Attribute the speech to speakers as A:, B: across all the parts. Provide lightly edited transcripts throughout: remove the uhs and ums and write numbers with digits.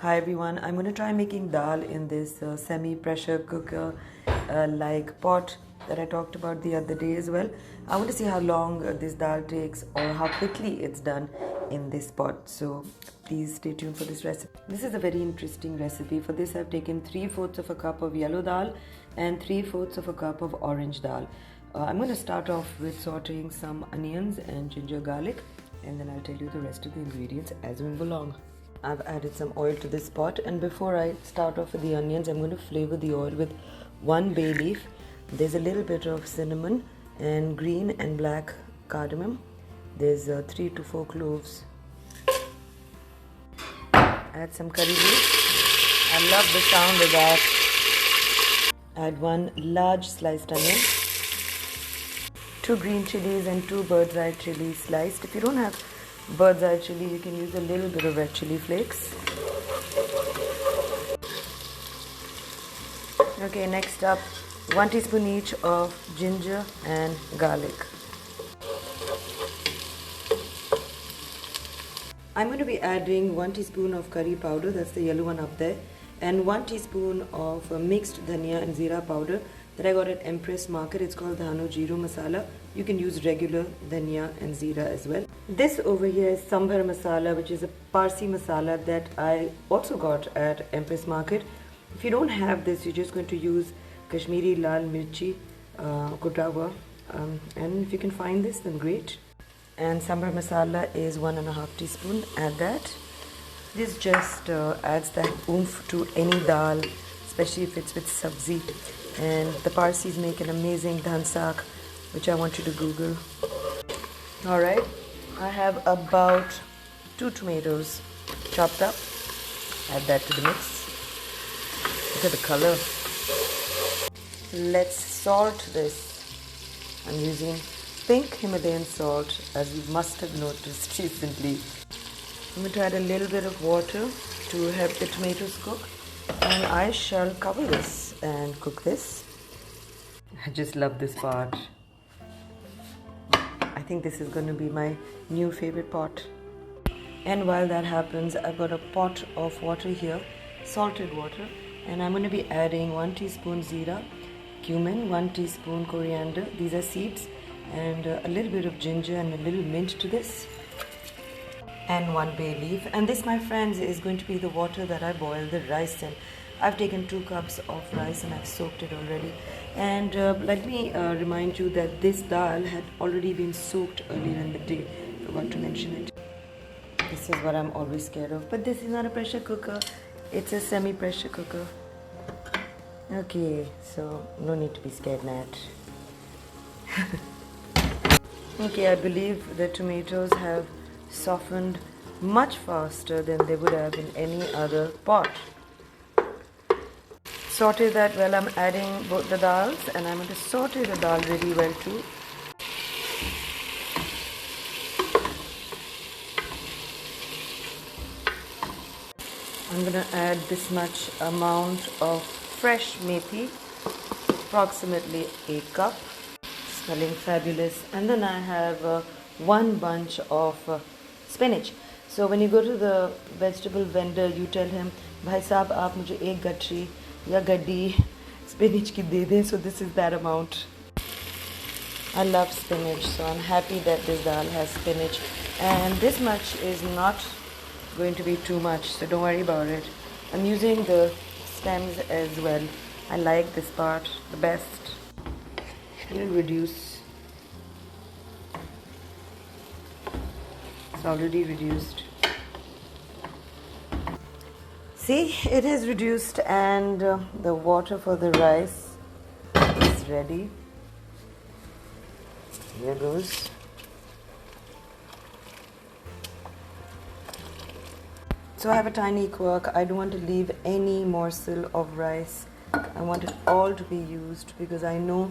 A: Hi everyone, I'm going to try making dal in this semi-pressure cooker like pot that I talked about the other day as well. I want to see how long this dal takes or how quickly it's done in this pot. So please stay tuned for this recipe. This is a very interesting recipe. For this I've taken 3/4 of a cup of yellow dal and 3/4 of a cup of orange dal. I'm going to start off with sauteing some onions and ginger garlic, and then I'll tell you the rest of the ingredients as we move along. I've added some oil to this pot, and before I start off with the onions, I'm going to flavor the oil with 1 bay leaf. There's a little bit of cinnamon and green and black cardamom. There's 3 to 4 cloves. Add some curry leaves. I love the sound of that. Add 1 large sliced onion, 2 green chilies and 2 bird's eye chilies sliced. If you don't have bird's eye chili, you can use a little bit of red chili flakes. Okay, next up 1 teaspoon each of ginger and garlic. I'm going to be adding 1 teaspoon of curry powder, that's the yellow one up there, and 1 teaspoon of mixed dhania and zira powder that I got at Empress Market. It's called Dhano Jeeru Masala. You can use regular dhania and zira as well. This over here is sambar masala, which is a Parsi masala that I also got at Empress Market. If you don't have this, you're just going to use Kashmiri lal mirchi kutawa, and if you can find this, then great. And sambar masala is 1.5 teaspoon. Add that. This just adds that oomph to any dal, especially if it's with sabzi. And the Parsis make an amazing dhan saag, which I want you to Google. Alright, I have about 2 tomatoes chopped up. Add that to the mix. Look at the color. Let's salt this. I'm using pink Himalayan salt, as you must have noticed recently. I'm going to add a little bit of water to help the tomatoes cook, and I shall cover this and cook this. I just love this part. I think this is going to be my new favorite pot. And while that happens, I've got a pot of water here, salted water, and I'm going to be adding 1 teaspoon zira, cumin, 1 teaspoon coriander, these are seeds, and a little bit of ginger and a little mint to this, and 1 bay leaf. And this, my friends, is going to be the water that I boil the rice in. I've taken 2 cups of rice and I've soaked it already. And let me remind you that this dal had already been soaked earlier in the day. Forgot to mention it. This is what I'm always scared of. But this is not a pressure cooker. It's a semi-pressure cooker. Okay, so no need to be scared, Nat. Okay, I believe the tomatoes have softened much faster than they would have in any other pot. Saute that while I'm adding both the dals, and I'm going to saute the dal really well too. I'm going to add this much amount of fresh methi, approximately a cup, smelling fabulous. And then I have 1 bunch of spinach. So when you go to the vegetable vendor, you tell him, "Bhai sahab, aap mujhe ek gachri ya gaddi spinach ki de dein." So this is that amount. I love spinach, so I'm happy that this dal has spinach. And this much is not going to be too much, so don't worry about it. I'm using the stems as well. I like this part the best. It'll reduce. It's already reduced. See, it has reduced, and the water for the rice is ready. Here goes. So I have a tiny quirk. I don't want to leave any morsel of rice. I want it all to be used, because I know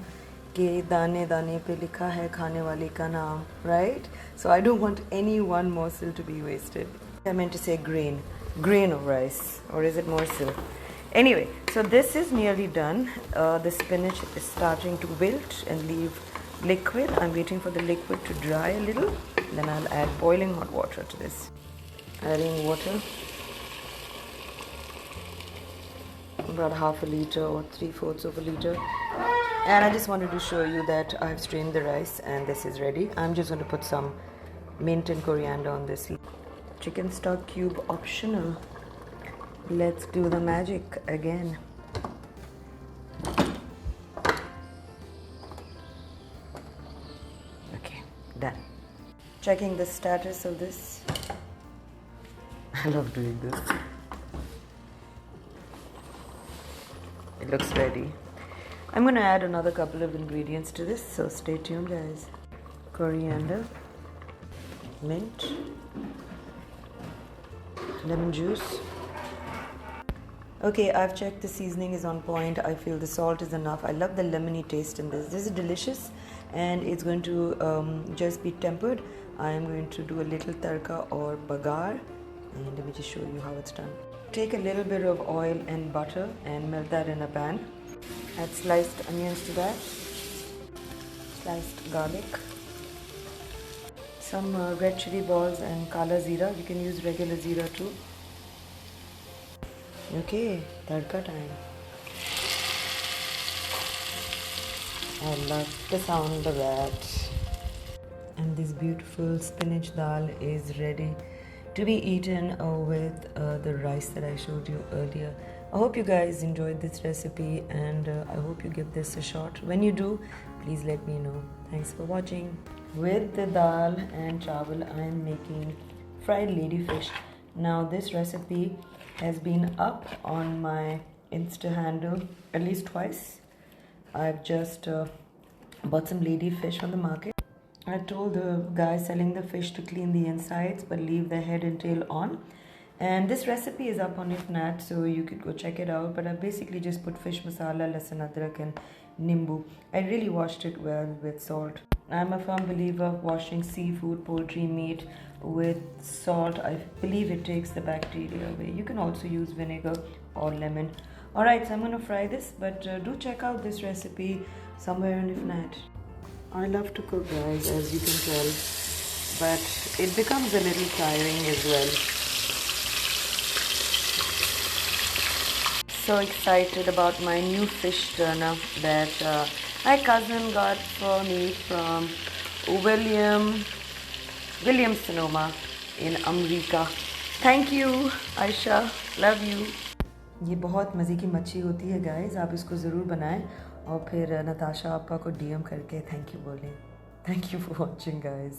A: ke dane dane pe likha hai khane wale ka naam, right? So I don't want any one morsel to be wasted. I meant to say grain of rice, or is it morsel? Anyway, so this is nearly done. The spinach is starting to wilt and leave liquid. I'm waiting for the liquid to dry a little. Then I'll add boiling hot water to this. Adding water. about half a liter or 3/4 of a liter. And I just wanted to show you that I've strained the rice and this is ready. I'm just going to put some mint and coriander on this. Chicken stock cube optional. Let's do the magic again. Okay, done. Checking the status of this. I love doing this. It looks ready. I'm going to add another couple of ingredients to this, so stay tuned, guys. Coriander, mint, lemon juice. Okay, I've checked the seasoning is on point. I feel the salt is enough. I love the lemony taste in this. This is delicious and it's going to just be tempered. I'm going to do a little tarka or bagar, and let me just show you how it's done. Take a little bit of oil and butter and melt that in a pan. Add sliced onions to that, sliced garlic, some red chili balls and kala zira. You can use regular zira too. Okay, tadka time. I love the sound of that. And this beautiful spinach dal is ready to be eaten with the rice that I showed you earlier. I hope you guys enjoyed this recipe and I hope you give this a shot. When you do, please let me know. Thanks for watching. With the dal and chawal, I am making fried ladyfish. Now this recipe has been up on my Insta handle at least twice. I've just bought some ladyfish from the market. I told the guy selling the fish to clean the insides but leave the head and tail on. And this recipe is up on Ifnat, so you could go check it out. But I basically just put fish masala, lasan, adrak and nimbu. I really washed it well with salt. I'm a firm believer of washing seafood, poultry, meat with salt. I believe it takes the bacteria away. You can also use vinegar or lemon. Alright, so I'm going to fry this, but do check out this recipe somewhere on Ifnat. I love to cook, guys, as you can tell, but it becomes a little tiring as well. So excited about my new fish turner that my cousin got for me from William Sonoma in America. Thank you, Aisha. Love you. ये बहुत मज़े की मच्छी होती है guys, आप इसको ज़रूर बनाएं और फिर नताशा आपा को DM करके थैंक यू बोलें. Thank you for watching, guys.